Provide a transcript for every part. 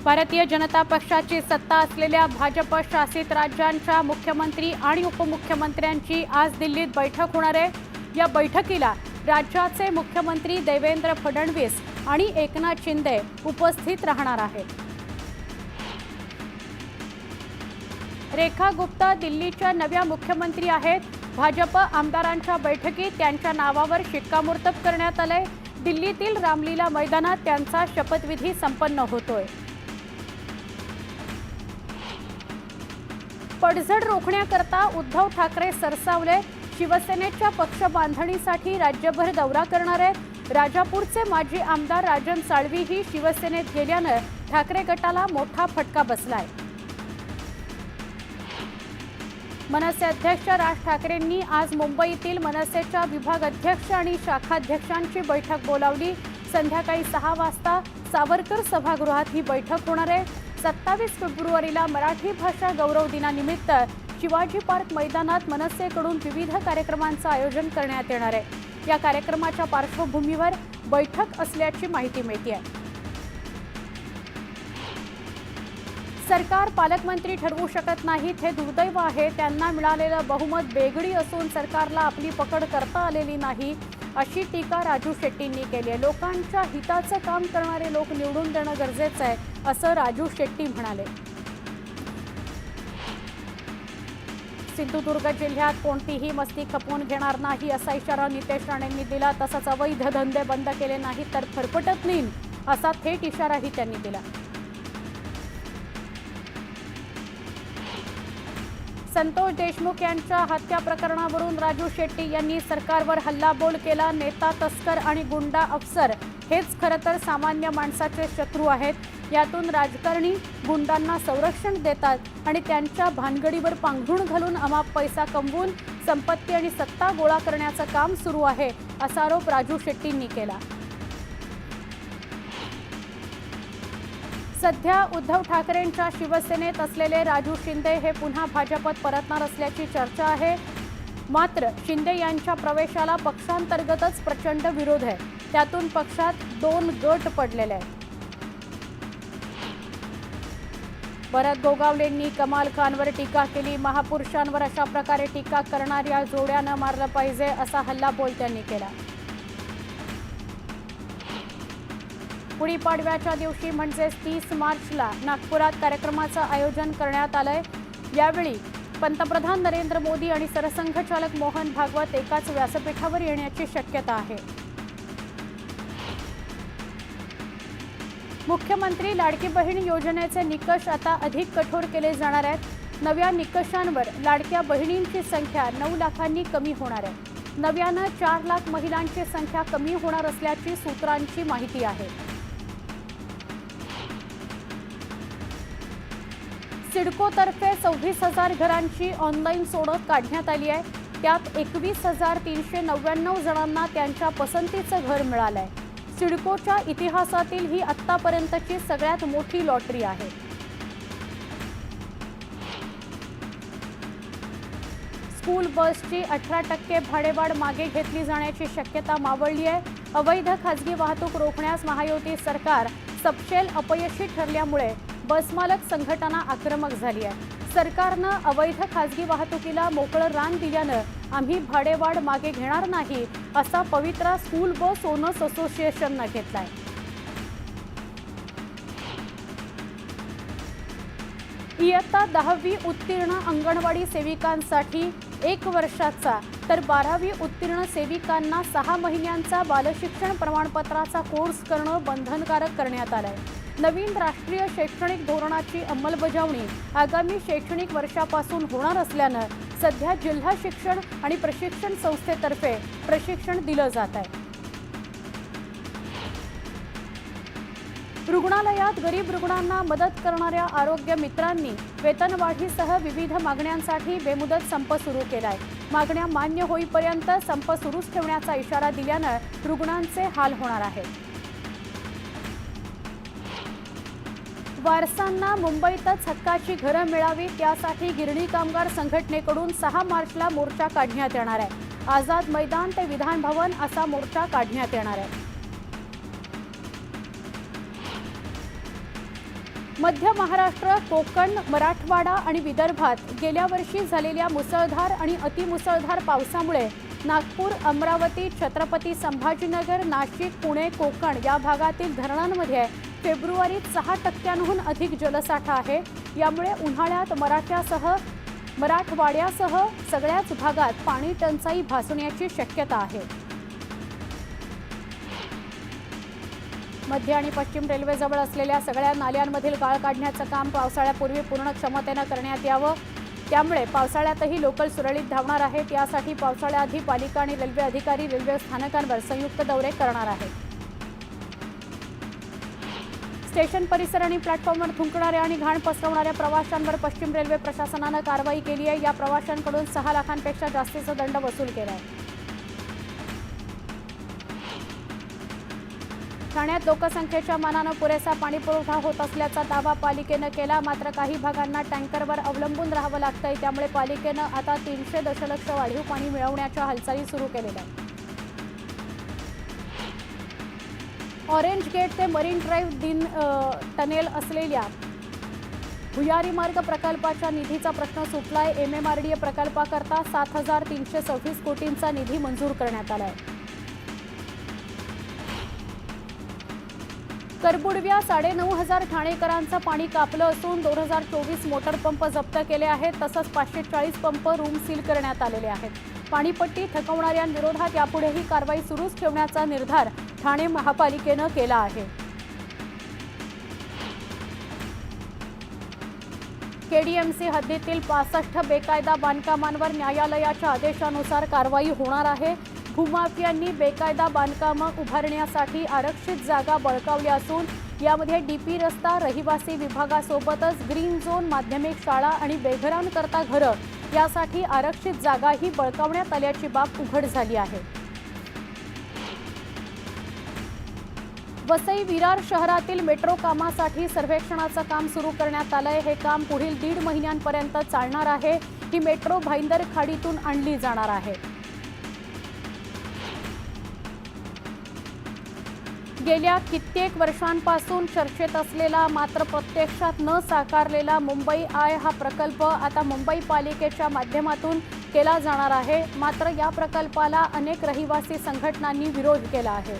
भारतीय जनता पक्षाची सत्ता असलेल्या भाजप शासित राज्यांच्या मुख्यमंत्री आणि उपमुख्यमंत्र्यांची आज दिल्लीत बैठक होणार आहे। या बैठकीला राज्याचे मुख्यमंत्री देवेंद्र फडणवीस आणि एकनाथ शिंदे उपस्थित राहणार आहेत। रेखा गुप्ता दिल्लीच्या नव्या मुख्यमंत्री आहेत। भाजप आमदारांच्या बैठकीत त्यांच्या नावावर शिक्कामोर्तब करण्यात आले। दिल्लीतील रामलीला मैदानात त्यांचा शपथविधी संपन्न होतोय। पडझड रोखण्याकरता उद्धव ठाकरे सरसावले। शिवसेनेच्या पक्ष बांधणीसाठी राज्यभर दौरा करणार आहेत। राजापूरचे माजी आमदार राजन साळवीही शिवसेनेत गेल्याने ठाकरे गटाला मोठा फटका बसलाय। मनसे अध्यक्ष राज ठाकरेंनी आज मुंबईतील मनसेच्या विभाग अध्यक्ष आणि शाखाध्यक्षांची बैठक बोलावली। संध्याकाळी 6 वाजता सावरकर सभागृहात ही बैठक होणार आहे। 27 फेब्रुवारीला मराठी भाषा गौरव दिनानिमित्त शिवाजी पार्क मैदानात मनसेकडून विविध कार्यक्रमांचं आयोजन करण्यात येणार आहे। या कार्यक्रमाच्या पार्श्वभूमीवर बैठक असल्याची माहिती मिळते। सरकार पालकमंत्री ठरवू शकत नाहीत हे दुर्दैव आहे। त्यांना मिळालेलं बहुमत बेगडी असून सरकारला आपली पकड करता आलेली नाही, अशी टीका राजू शेट्टींनी केली आहे। लोकांच्या हिताचं काम करणारे लोक निवडून देणं गरजेचं आहे, असं राजू शेट्टी म्हणाले। सिंधुदुर्ग जिल्ह्यात कोणतीही मस्ती खपवून घेणार नाही, असा इशारा नितेश राणेंनी दिला। तसंच अवैध धंदे बंद केले नाहीत तर फरफटत नेईन, असा थेट इशाराही त्यांनी दिला। संतोष देशमुख यांच्या हत्या प्रकरणावरून राजू शेट्टी यांनी सरकारवर हल्लाबोल केला। नेता, तस्कर आणि गुंडा अफसर हेच खरं तर सामान्य माणसाचे शत्रू आहेत। यातून राजकारणी गुंडांना संरक्षण देतात आणि त्यांच्या भानगडीवर पांघरूण घालून अमाप पैसा कमवून संपत्ती आणि सत्ता गोळा करण्याचं काम सुरू आहे, असा आरोप राजू शेट्टींनी केला। सध्या उद्धव ठाकरेंच्या शिवसेनेत असलेले राजू शिंदे हे पुन्हा भाजपत परतणार असल्याची चर्चा आहे। मात्र शिंदे यांच्या प्रवेशाला पक्षांतर्गतच प्रचंड विरोध आहे। त्यातून पक्षात 2 गट पडलेले आहेत। भरत गोगावलेंनी कमाल खानवर टीका केली। महापुरुषांवर अशा प्रकारे टीका करणाऱ्या जोड्यानं मारलं पाहिजे, असा हल्लाबोल त्यांनी केला। गुढीपाडव्याच्या दिवशी म्हणजे 30 मार्चला नागपुरात कार्यक्रमाचं आयोजन करण्यात आलंय। यावेळी पंतप्रधान नरेंद्र मोदी आणि सरसंघचालक मोहन भागवत एकाच व्यासपीठावर येण्याची शक्यता आहे। मुख्यमंत्री लाडकी बहीण योजनेचे निकष आता अधिक कठोर केले जाणार आहेत। नव्या निकषांवर लाडक्या बहिणींची संख्या 9 लाखांनी कमी होणार आहे। नव्यानं 4 लाख महिलांची संख्या कमी होणार असल्याची सूत्रांची माहिती आहे। सिडकोतर्फे 26,000 घरांची ऑनलाईन सोडत काढण्यात आली आहे। त्यात 21,399 जणांना त्यांच्या पसंतीचं घर मिळालंय। सिडकोच्या इतिहासातील ही आत्तापर्यंतची सगळ्यात मोठी लॉटरी आहे। स्कूल बसची 18% भाडेवाढ मागे घेतली जाण्याची शक्यता मावळली आहे। अवैध खासगी वाहतूक रोखण्यास महायुती सरकार सपशेल अपयशी ठरल्यामुळे बसमालक संघटना आक्रमक झाली आहे। सरकारनं अवैध खासगी वाहतुकीला मोकळं रान दिल्यानं आम्ही भाडेवाढ मागे घेणार नाही, असा पवित्रा स्कूल बस ओनर्स असोसिएशननं घेतलाय। इयत्ता 10वी उत्तीर्ण अंगणवाडी सेविकांसाठी 1 वर्षाचा तर 12वी उत्तीर्ण सेविकांना 6 महिन्यांचा बालशिक्षण प्रमाणपत्राचा कोर्स करणं बंधनकारक करण्यात आलंय। नवीन राष्ट्रीय शैक्षणिक धोरणाची अंमलबजावणी आगामी शैक्षणिक वर्षापासून होणार असल्यानं सध्या जिल्हा शिक्षण आणि प्रशिक्षण संस्थेतर्फे प्रशिक्षण दिलं जात आहे। रुग्णालयात गरीब रुग्णांना मदत करणाऱ्या आरोग्य मित्रांनी वेतनवाढीसह विविध मागण्यांसाठी बेमुदत संप सुरू केलाय। मागण्या मान्य होईपर्यंत संप सुरूच ठेवण्याचा इशारा दिल्यानं रुग्णांचे हाल होणार आहेत। वारसांना मुंबईतच हक्काची घरं मिळावी त्यासाठी गिरणी कामगार संघटनेकडून 6 मार्चला मोर्चा काढण्यात येणार आहे। आझाद मैदान ते विधान भवन असा मोर्चा काढण्यात येणार आहे। मध्य महाराष्ट्र, कोकण, मराठवाडा आणि विदर्भात गेल्या वर्षी झालेल्या मुसळधार आणि अतिमुसळधार पावसामुळे नागपूर, अमरावती, छत्रपती संभाजीनगर, नाशिक, पुणे, कोकण या भागातील धरणांमध्ये फेब्रुवारीत 6% अधिक जलसाठा आहे। यामुळे उन्हाळ्यात मराठवाड्यासह सगळ्याच भागात पाणी टंचाई भासण्याची शक्यता आहे। मध्य आणि पश्चिम रेल्वेजवळ असलेल्या सगळ्या नाल्यांमधील गाळ काढण्याचं काम पावसाळ्यापूर्वी पूर्ण क्षमतेने करण्यात यावं। त्यामुळे पावसाळ्यातही लोकल सुरळीत धावणार आहेत। यासाठी पावसाळ्याआधी पालिका आणि रेल्वे अधिकारी रेल्वे स्थानकांवर संयुक्त दौरे करणार आहेत। स्टेशन परिसर आणि प्लॅटफॉर्मवर थुंकणाऱ्या आणि घाण पसरवणाऱ्या प्रवाशांवर पश्चिम रेल्वे प्रशासनाने कारवाई केली आहे। या प्रवाशांकडून 6 लाखांपेक्षा जास्तीचा दंड वसूल केला आहे। ठाण्यात लोकसंख्येच्या मानाने पुरेसा पाणी पुरवठा होत असल्याचा दावा पालिकेने केला। मात्र काही भागांना टँकरवर अवलंबून राहावं लागतंय। त्यामुळे पालिकेने आता 300 दशलक्ष वाढीव पाणी मिळवण्याच्या हालचाली सुरू केलेल्या आहेत। ऑरेंज गेट ते मरीन ड्राईव्ह टनेल असलेल्या भुयारी मार्ग प्रकल्पाच्या निधीचा प्रश्न सुटलाय। MMRDA प्रकल्पाकरता 7,326 कोटींचा निधी मंजूर करण्यात आलाय। करबुडव्या 9,500 ठाणेकरांचं पाणी कापलं असून 2024 मोटर पंप जप्त केले आहेत। तसंच 540 पंप रूम सील करण्यात आलेले आहेत। पाणीपट्टी थकवणाऱ्यांविरोधात यापुढेही कारवाई सुरूच ठेवण्याचा निर्धार ठाणे महापालिकेने केला आहे। KDMC हद्दीतील 65 बेकायदा बांधकामांवर न्यायालयाच्या आदेशानुसार कारवाई होणार आहे। भूमाफियांनी बेकायदा बांधकामं उभारण्यासाठी आरक्षित जागा बळकावल्या असून यामध्ये DP रस्ता, रहिवासी विभागासोबतच ग्रीन झोन, माध्यमिक शाळा आणि बेघरांकरता घरं यासाठी आरक्षित जागाही बळकावण्यात आल्याची बाब उघड झाली आहे। वसई विरार शहरातील मेट्रो कामासाठी सर्वेक्षणाचं काम सुरू करण्यात आलंय। हे काम पुढील 1.5 महिन्यांपर्यंत चालणार आहे। ही मेट्रो भाईंदर खाडीतून आणली जाणार आहे। गेल्या कित्येक वर्षांपासून चर्चेत असलेला मात्र प्रत्यक्षात न साकारलेला मुंबई आय हा प्रकल्प आता मुंबई पालिकेच्या माध्यमातून केला जाणार आहे। मात्र या प्रकल्पाला अनेक रहिवासी संघटनांनी विरोध केला आहे।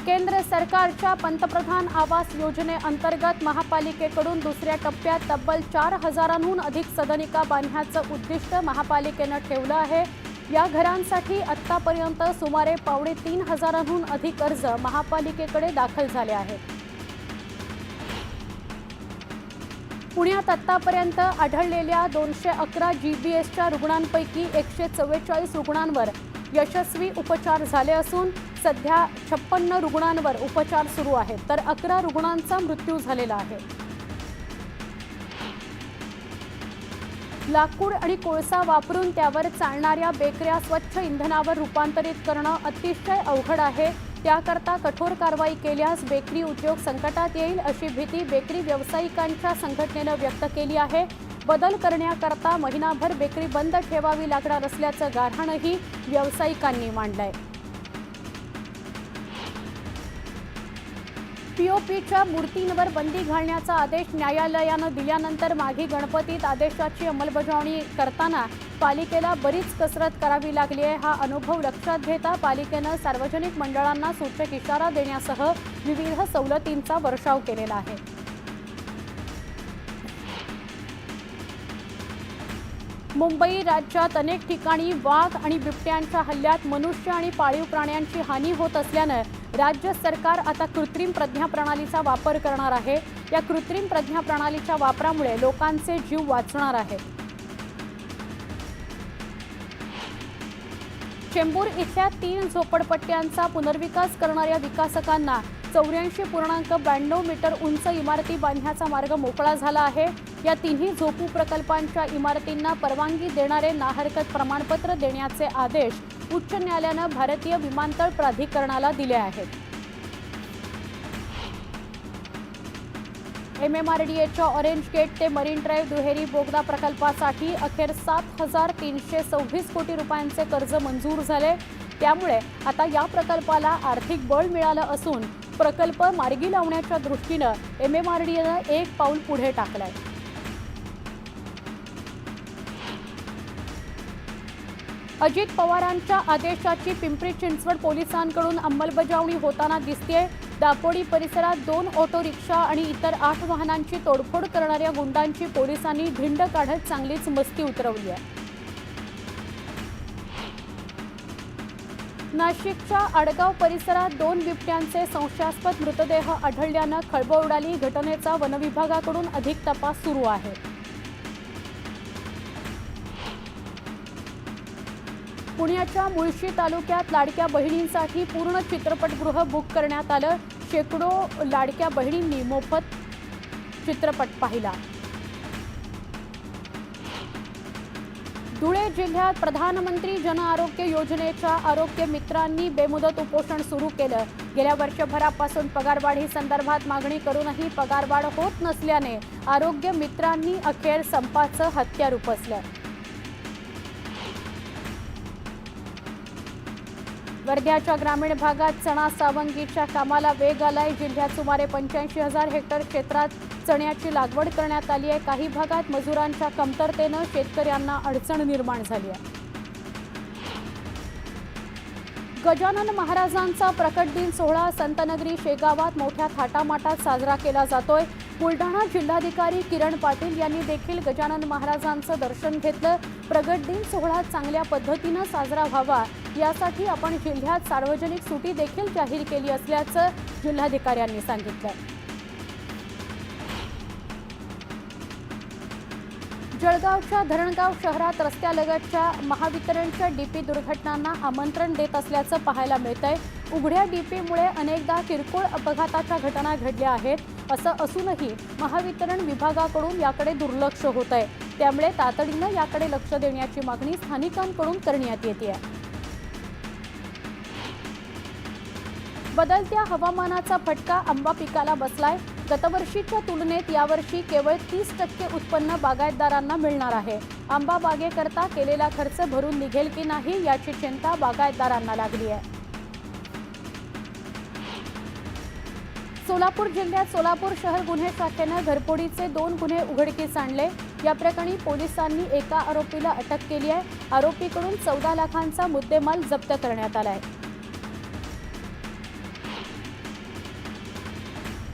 केंद्र सरकारच्या पंतप्रधान आवास योजनेअंतर्गत महापालिकेकडून दुसऱ्या टप्प्यात तब्बल 4,000हून अधिक सदनिका बांधण्याचं उद्दिष्ट महापालिकेने ठेवलं आहे। या घरांसाठी आतापर्यंत सुमारे 3,500हून अधिक अर्ज महापालिकेकडे दाखल झाले आहेत। पुण्यात आतापर्यंत आढळलेल्या 211 GBSच्या रुग्णांपैकी 144 रुग्णांवर यशस्वी उपचार झाले असून सध्या 56 रुग्णांवर उपचार सुरू आहेत, तर 11 रुग्णांचा मृत्यू झालेला आहे। लाकूड आणि कोळसा वापरून त्यावर चालणाऱ्या बेकऱ्या स्वच्छ इंधनावर रूपांतरित करणं अतिशय अवघड आहे। त्याकरता कठोर कारवाई केल्यास बेकरी उद्योग संकटात येईल अशी भीती बेकरी व्यावसायिकांच्या संघटनेने व्यक्त केली आहे। बदल करण्याकरता महिनाभर बेकरी बंद ठेवावी लागणार असल्याचं गाऱ्हाणही व्यावसायिकांनी मांडलंय। POPच्या मूर्तींवर बंदी घालण्याचा आदेश न्यायालयाने दिल्यानंतर माघी गणपतीत आदेशाची अंमलबजावणी करताना पालिकेला बरीच कसरत करावी लागली आहे। हा अनुभव लक्षात घेता पालिकेने सार्वजनिक मंडळांना सूचक इशारा देण्यासह विविध सवलतींचा वर्षाव केलेला आहे। मुंबई राज्यात अनेक ठिकाणी वाघ आणि बिबट्यांच्या हल्ल्यात मनुष्य आणि पाळीव प्राण्यांची हानी होत असल्याने राज्य सरकार आता कृत्रिम प्रज्ञा प्रणालीचा वापर करणार आहे। या कृत्रिम प्रज्ञा प्रणालीच्या वापरामुळे लोकांचे जीव वाचणार आहेत। चेंबूर इथल्या 3 झोपडपट्ट्यांचा पुनर्विकास करणाऱ्या विकासकांना 84.92 मीटर उंच इमारती बांधण्याचा मार्ग मोकळा झाला आहे। या तिन्ही झोपू प्रकल्पांच्या इमारतींना परवानगी देणारे नाहरकत प्रमाणपत्र देण्याचे आदेश उच्च न्यायालयाने भारतीय विमानतळ प्राधिकरणाला दिले आहेत। MMRDAच्या ऑरेंज गेट ते मरीन ड्राईव्ह दुहेरी बोगदा प्रकल्पासाठी अखेर 7,326 कोटी रुपयांचे कर्ज मंजूर झाले। त्यामुळे आता या प्रकल्पाला आर्थिक बळ मिळालं असून प्रकल्प मार्गी लावण्याच्या दृष्टीनं MMRDAनं एक पाऊल पुढे टाकलंय. अजित पवारांच्या आदेशाची पिंपरी चिंचवड पोलिसांकडून अंमलबजावणी होताना दिसतेय. दापोडी परिसरात 2 ऑटो रिक्षा आणि इतर 8 वाहनांची तोडफोड करणाऱ्या गुंडांची पोलिसांनी धिंड काढत चांगलीच मस्ती उतरवली आहे. नाशिकच्या आडगाव परिसरात 2 बिबट्यांचे संशयास्पद मृतदेह आढळल्यानं खळबळ उडाली. घटनेचा वनविभागाकडून अधिक तपास सुरू आहे. पुण्याच्या मुळशी तालुक्यात लाडक्या बहिणींसाठी पूर्ण चित्रपटगृह बुक करण्यात आलं. शेकडो लाडक्या बहिणींनी मोफत चित्रपट पाहिला. धुळे जिल्ह्यात प्रधानमंत्री जन आरोग्य योजनेच्या आरोग्य मित्रांनी बेमुदत उपोषण सुरू केलं. गेल्या वर्षभरापासून पगारवाढी संदर्भात मागणी करूनही पगारवाढ होत नसल्याने आरोग्य मित्रांनी अखेर संपाचं हत्यार उपसलं. वर्ध्याच्या ग्रामीण भागात चणा सावंगीच्या कामाला वेग आलाय. जिल्ह्यात सुमारे 85,000 हेक्टर क्षेत्रात चण्याची लागवड करण्यात आली आहे. काही भागात मजुरांच्या कमतरतेनं शेतकऱ्यांना अडचण निर्माण झाली आहे. गजानन महाराजांचा प्रकट दिन सोहळा संतनगरी शेगावात मोठ्या थाटामाटात साजरा केला जातोय. बुलढाणा जिल्हाधिकारी किरण पाटील यांनी देखील गजानन महाराजांचं दर्शन घेतलं. प्रगट दिन सोहळा चांगल्या पद्धतीनं साजरा व्हावा यासाठी आपण जिल्ह्यात सार्वजनिक सुट्टी देखील जाहीर केली असल्याचं जिल्हाधिकाऱ्यांनी सांगितलं. जळगावच्या धरणगाव शहरात रस्त्यालगतच्या महावितरणच्या डीपी दुर्घटनांना आमंत्रण देत असल्याचं पाहायला मिळतंय. उघड्या डीपीमुळे अनेकदा किरकोळ अपघाताच्या घटना घडल्या आहेत. असं असूनही महावितरण विभागाकडून याकडे दुर्लक्ष होत आहे. त्यामुळे तातडीनं याकडे लक्ष देण्याची मागणी स्थानिकांकडून करण्यात येते. बदलत्या हवामानाचा फटका आंबा पिकाला बसलाय. गतवर्षीच्या तुलनेत यावर्षी केवळ 30% उत्पन्न बागायतदारांना मिळणार आहे. आंबा बागेकरता केलेला खर्च भरून निघेल की नाही याची चिंता बागायतदारांना लागली आहे. सोलापूर जिल्ह्यात सोलापूर शहर गुन्हे शाखेनं घरफोडीचे 2 गुन्हे उघडकीस आणले. या प्रकरणी पोलिसांनी एका आरोपीला अटक केली आहे. आरोपीकडून 14 लाखांचा मुद्देमाल जप्त करण्यात आलाय.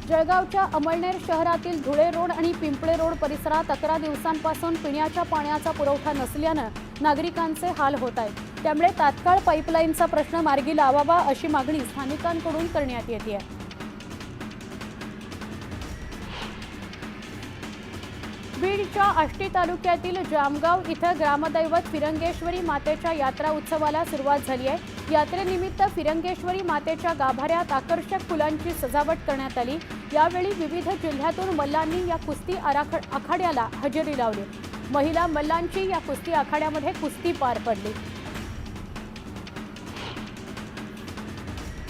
जळगावच्या अमळनेर शहरातील धुळे रोड आणि पिंपळे रोड परिसरात 11 दिवसांपासून पिण्याच्या पाण्याचा पुरवठा नसल्यानं नागरिकांचे हाल होत आहेत. त्यामुळे तात्काळ पाईपलाईनचा प्रश्न मार्गी लावावा अशी मागणी स्थानिकांकडून करण्यात येते. बीडच्या आष्टी तालुक्यातील जामगाव इथं ग्रामदैवत फिरंगेश्वरी मातेच्या यात्रा उत्सवाला सुरुवात झाली आहे. यात्रेनिमित्त फिरंगेश्वरी मातेच्या गाभाऱ्यात आकर्षक फुलांची सजावट करण्यात आली. यावेळी विविध जिल्ह्यातून मल्लांनी या कुस्ती आखाड्याला हजेरी लावली. महिला मल्लांची या कुस्ती आखाड्यामध्ये कुस्ती पार पडली.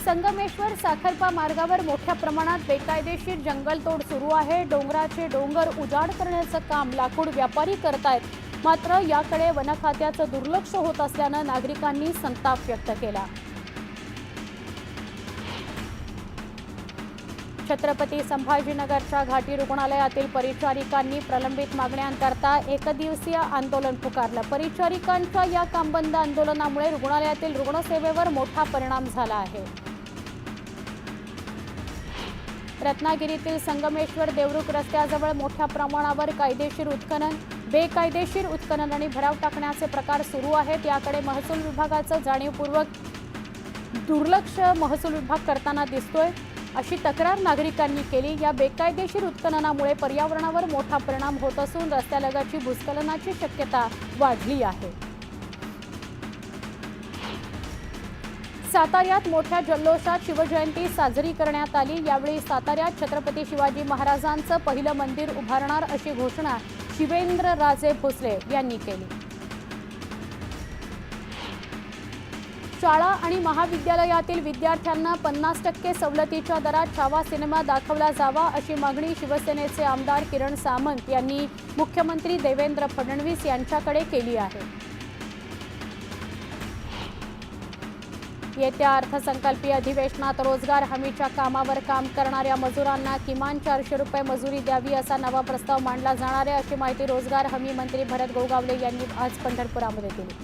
संगमेश्वर साखरपा मार्गावर मोठ्या प्रमाणात बेकायदेशीर जंगलतोड सुरू आहे. डोंगराचे डोंगर उजाड करण्याचं काम लाकूड व्यापारी करतायत. मात्र याकडे वन खात्याचं दुर्लक्ष होत असल्यानं नागरिकांनी संताप व्यक्त केला. छत्रपती संभाजीनगरच्या घाटी रुग्णालयातील परिचारिकांनी प्रलंबित मागण्यांकरता एकदिवसीय आंदोलन पुकारलं. परिचारिकांच्या या कामबंद आंदोलनामुळे रुग्णालयातील रुग्णसेवेवर मोठा परिणाम झाला आहे. रत्नागिरीतील संगमेश्वर देवरुख रस्त्याजवळ मोठ्या प्रमाणावर कायदेशीर उत्खनन, बेकायदेशीर उत्खनन आणि भराव टाकण्याचे प्रकार सुरू आहेत. याकडे महसूल विभागाचं जाणीवपूर्वक दुर्लक्ष महसूल विभाग करताना दिसतोय अशी तक्रार नागरिकांनी केली. या बेकायदेशीर उत्खननामुळे पर्यावरणावर मोठा परिणाम होत असून रस्त्यालगतची भूस्खलनाची शक्यता वाढली आहे. साताऱ्यात मोठ्या जल्लोषात शिवजयंती साजरी करण्यात आली. यावेळी साताऱ्यात छत्रपती शिवाजी महाराजांचं पहिलं मंदिर उभारणार अशी घोषणा शिवेंद्रराजे भोसले यांनी केली. शाळा आणि महाविद्यालयातील विद्यार्थ्यांना 50% सवलतीच्या दरात छावा सिनेमा दाखवला जावा अशी मागणी शिवसेनेचे आमदार किरण सामंत यांनी मुख्यमंत्री देवेंद्र फडणवीस यांच्याकडे केली आहे. येत्या अर्थसंकल्पीय अधिवेशनात रोजगार हमीच्या कामावर काम करणाऱ्या मजुरांना किमान 400 रुपये मजुरी द्यावी असा नवा प्रस्ताव मांडला जाणार आहे, अशी माहिती रोजगार हमी मंत्री भरत गोगावले यांनी आज पंढरपुरामध्ये दिली.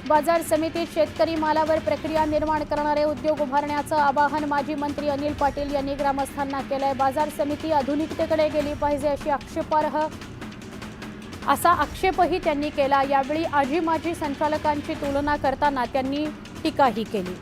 बाजार समितीत शेतकरी मालावर प्रक्रिया निर्माण करणारे उद्योग उभारण्याचं आवाहन माजी मंत्री अनिल पाटील यांनी ग्रामस्थांना केलंय. बाजार समिती आधुनिकतेकडे गेली पाहिजे असा आक्षेपही त्यांनी केला. यावेळी आजी माजी संचालकांची तुलना करताना त्यांनी टीकाही केली.